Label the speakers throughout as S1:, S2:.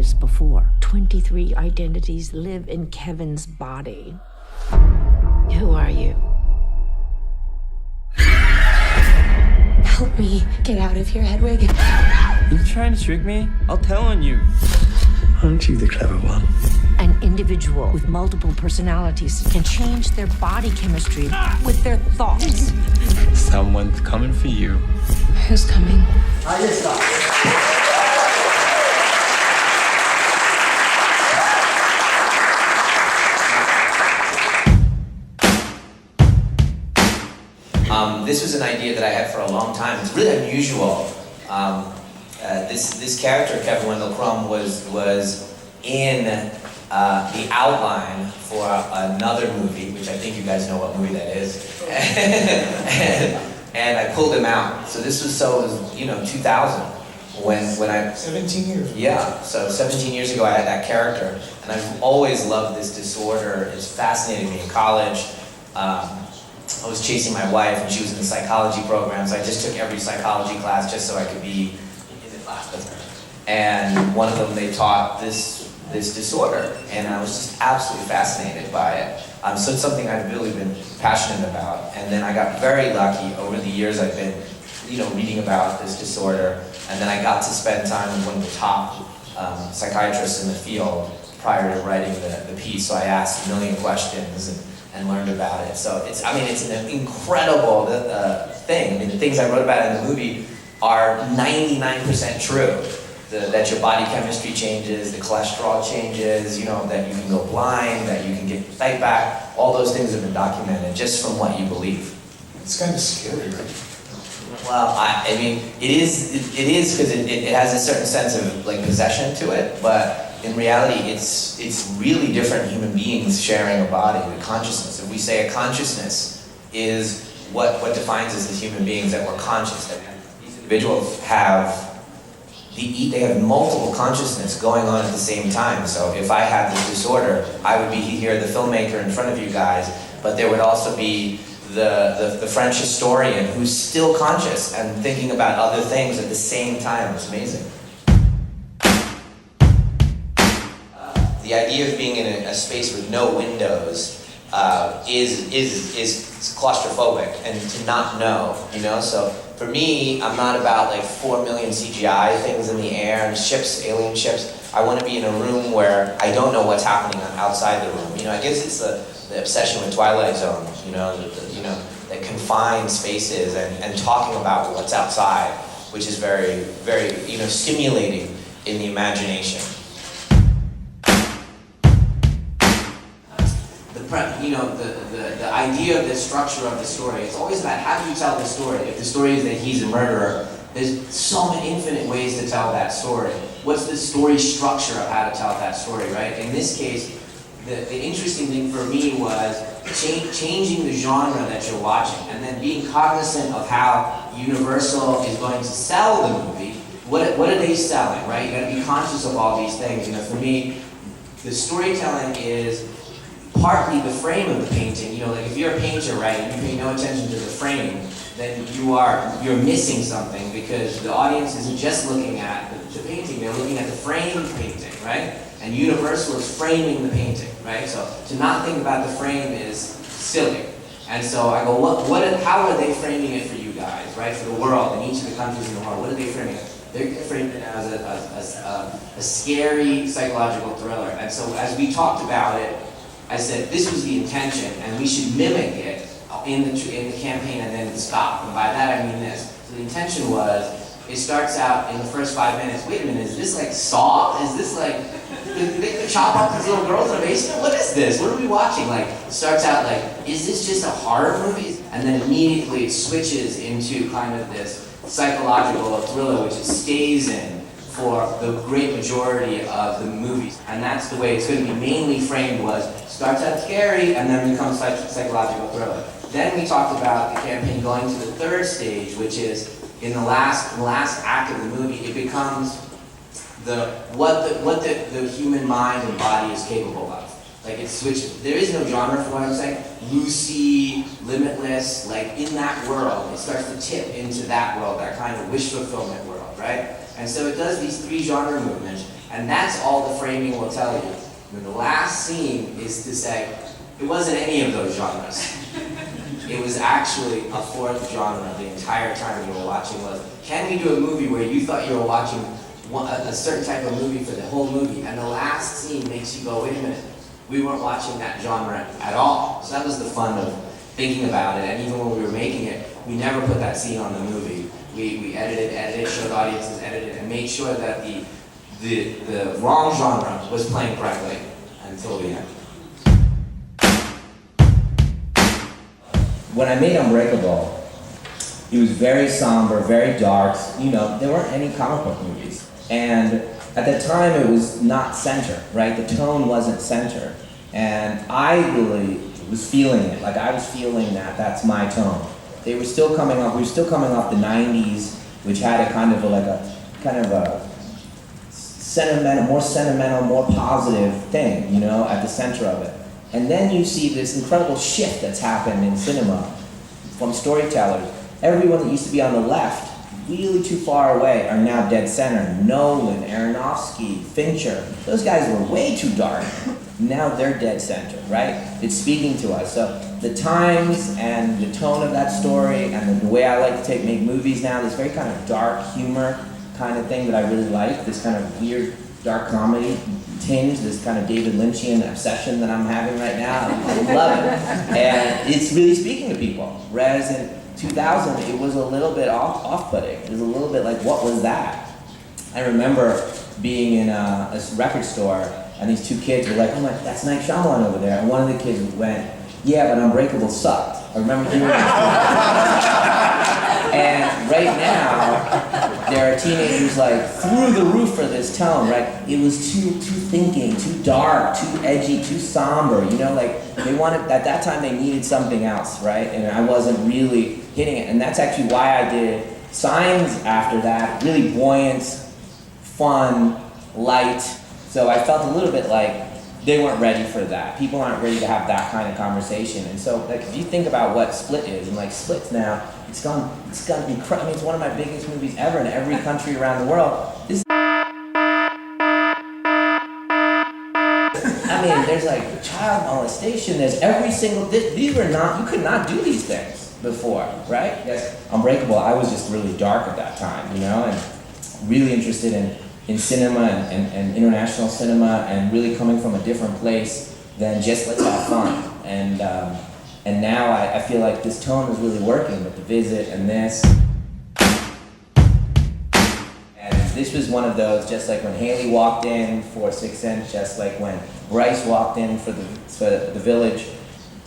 S1: lives before. 23 identities live in Kevin's body. Who are you?
S2: Help me get out of here, Hedwig.
S3: You trying to trick me? I'll tell on you.
S4: Aren't you the clever one?
S1: An individual with multiple personalities can change their body chemistry with their thoughts.
S3: Someone's coming for you.
S2: Who's coming?
S5: This was an idea that I had for a long time. It's really unusual. This character, Kevin Wendell Crumb, was in the outline for another movie, which I think you guys know what movie that is. and I pulled him out. So this was 2000 when I
S4: 17 years.
S5: Yeah, so 17 years ago I had that character, and I've always loved this disorder. It's fascinated me in college. I was chasing my wife, and she was in the psychology program, so I just took every psychology class just so I could be in the class with her. And one of them, they taught this disorder, and I was just absolutely fascinated by it. So it's something I've really been passionate about. And then I got very lucky over the years. I've been, reading about this disorder, and then I got to spend time with one of the top psychiatrists in the field prior to writing the piece. So I asked a million questions and learned about it. So it's an incredible thing. I mean, the things I wrote about in the movie are 99% true. That your body chemistry changes, the cholesterol changes, that you can go blind, that you can get your sight back. All those things have been documented just from what you believe.
S4: It's kind of scary, right?
S5: Well, I mean, it is because it has a certain sense of possession to it, but in reality, it's really different human beings sharing a body, the consciousness. If we say a consciousness is what defines us as human beings, that we're conscious, that these individuals they have multiple consciousness going on at the same time. So if I had this disorder, I would be here, the filmmaker in front of you guys, but there would also be the French historian who's still conscious and thinking about other things at the same time. It's amazing. The idea of being in a space with no windows is claustrophobic, and to not know, So for me, I'm not about 4 million CGI things in the air and ships, alien ships. I want to be in a room where I don't know what's happening outside the room. I guess it's the obsession with Twilight Zone. The confined spaces and talking about what's outside, which is very, very, stimulating in the imagination. The idea of the structure of the story, it's always about how do you tell the story. If the story is that he's a murderer, there's so many infinite ways to tell that story. What's the story structure of how to tell that story, right? In this case, the interesting thing for me was changing the genre that you're watching, and then being cognizant of how Universal is going to sell the movie. What are they selling, right? You gotta be conscious of all these things. For me, the storytelling is partly the frame of the painting. If you're a painter, right, and you pay no attention to the frame, then you're missing something, because the audience isn't just looking at the painting, they're looking at the framed painting, right? And Universal is framing the painting, right? So to not think about the frame is silly. And so I go, how are they framing it for you guys, right? For the world, in each of the countries in the world, what are they framing it? They're framing it as a scary psychological thriller. And so as we talked about it, I said this was the intention, and we should mimic it in the campaign and then stop. And by that I mean this. So the intention was, it starts out in the first 5 minutes. Wait a minute, is this Saw? Is this did they chop up these little girls in a basement? What is this? What are we watching? It starts out is this just a horror movie? And then immediately it switches into kind of this psychological thriller, which it stays in for the great majority of the movies. And that's the way it's going to be mainly framed, starts out scary and then becomes psychological thriller. Then we talked about the campaign going to the third stage, which is in the last act of the movie, it becomes what the human mind and body is capable of. It switches. There is no genre for what I'm saying. Lucy, Limitless, in that world, it starts to tip into that world, that kind of wish fulfillment world, right? And so it does these 3 genre movements, And that's all the framing will tell you. And the last scene is to say, it wasn't any of those genres. It was actually a fourth genre the entire time you were watching was, can we do a movie where you thought you were watching a certain type of movie for the whole movie, and the last scene makes you go, wait a minute, we weren't watching that genre at all. So that was the fun of thinking about it, and even when we were making it, we never put that scene on the movie. We edited, showed audiences, edited, and made sure that the wrong genre was playing correctly until the end.
S6: When I made Unbreakable, it was very somber, very dark. You know, there weren't any comic book movies. And at the time, it was not center, right? The tone wasn't center. And I really was feeling it. Like, I was feeling that that's my tone. They were still coming off, we were still coming off the 90s, which had a kind of a sentimental, more positive thing, you know, at the center of it. And then you see this incredible shift that's happened in cinema from storytellers. Everyone that used to be on the left, really too far away, are now dead center. Nolan, Aronofsky, Fincher, those guys were way too dark. Now they're dead center, right? It's speaking to us. So the times and the tone of that story and the way I like to make movies now, this very kind of dark humor kind of thing that I really like, this kind of weird dark comedy tinge, this kind of David Lynchian obsession that I'm having right now. I love it. And it's really speaking to people. Whereas in 2000, it was a little bit off-putting. It was a little bit like, what was that? I remember being in a record store, and these two kids were like, oh my, that's Night Shyamalan over there. And one of the kids went, yeah, but Unbreakable sucked. I remember hearing that. And right now, there are teenagers like through the roof for this tone, right? It was too thinking, too dark, too edgy, too somber, you know, like they wanted, at that time they needed something else, right? And I wasn't really hitting it. And that's actually why I did Signs after that, really buoyant, fun, light. So I felt a little bit like they weren't ready for that. People aren't ready to have that kind of conversation. And so, like, if you think about what Split is, and like Split's now, it's gone incredible. I mean, it's one of my biggest movies ever in every country around the world. I mean, there's like child molestation. There's every single. These were not. You could not do these things before, right? Yes. Unbreakable. I was just really dark at that time, you know, and really interested in cinema and international cinema, and really coming from a different place than just let's have fun. And now I feel like this tone is really working with The Visit and this. And this was one of those, just like when Haley walked in for Sixth Sense, just like when Bryce walked in for the Village.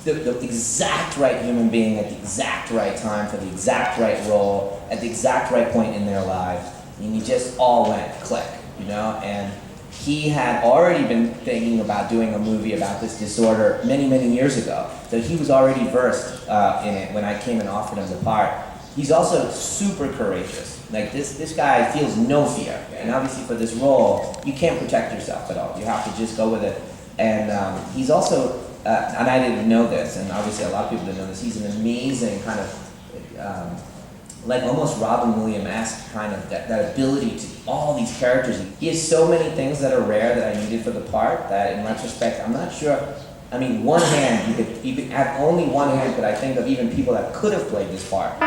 S6: The exact right human being at the exact right time for the exact right role at the exact right point in their lives. And you just all went click, you know? And he had already been thinking about doing a movie about this disorder many, many years ago. So he was already versed in it when I came and offered him the part. He's also super courageous. Like this guy feels no fear. And obviously for this role, you can't protect yourself at all. You have to just go with it. And he's also, and I didn't know this, and obviously a lot of people didn't know this, he's an amazing kind of, like almost Robin Williams-esque kind of, that ability to all these characters. He has so many things that are rare that I needed for the part that in retrospect, I'm not sure. I mean, one hand, you could have only one hand could I think of even people that could have played this part.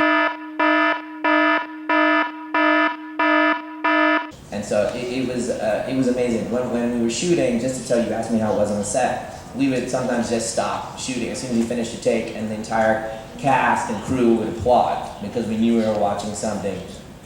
S6: And so it was amazing. When we were shooting, just to tell you, you asked me how it was on the set, we would sometimes just stop shooting as soon as we finished a take, and the entire cast and crew would applaud because we knew we were watching something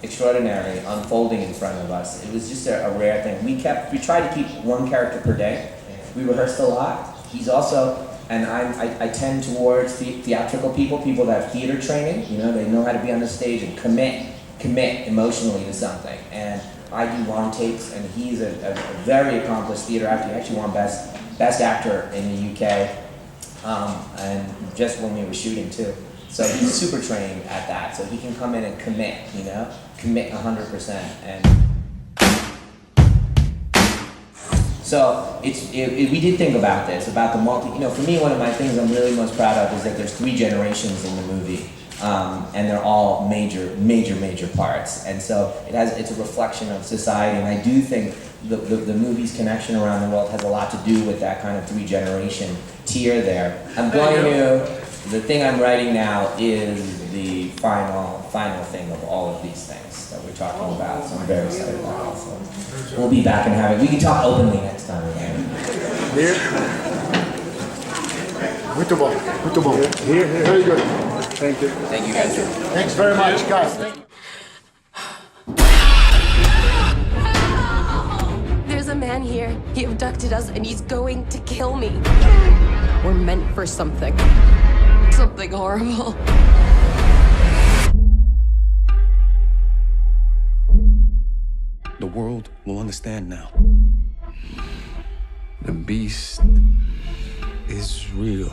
S6: extraordinary unfolding in front of us. It was just a rare thing. We tried to keep one character per day. We rehearsed a lot. He's also, and I tend towards theatrical people that have theater training. You know, they know how to be on the stage and commit emotionally to something. And I do long takes, and he's a very accomplished theater actor. He actually won Best Actor in the UK. And just when we were shooting too. So he's super trained at that, so he can come in and commit, you know? Commit 100%. And so we did think about this, about the for me, one of my things I'm really most proud of is that there's 3 generations in the movie. and they're all major parts. And so it's a reflection of society, and I do think the movie's connection around the world has a lot to do with that kind of 3-generation tier there. The thing I'm writing now is the final thing of all of these things that we're talking about, so I'm very excited about it. So we'll be back and we can talk openly next time.
S7: Here. Muito bom. Here. Very good. Thank you.
S6: Thank you guys.
S7: Thanks very much, guys. Thank you.
S2: There's a man here. He abducted us and he's going to kill me. We're meant for something. Something horrible.
S3: The world will understand now. The beast is real.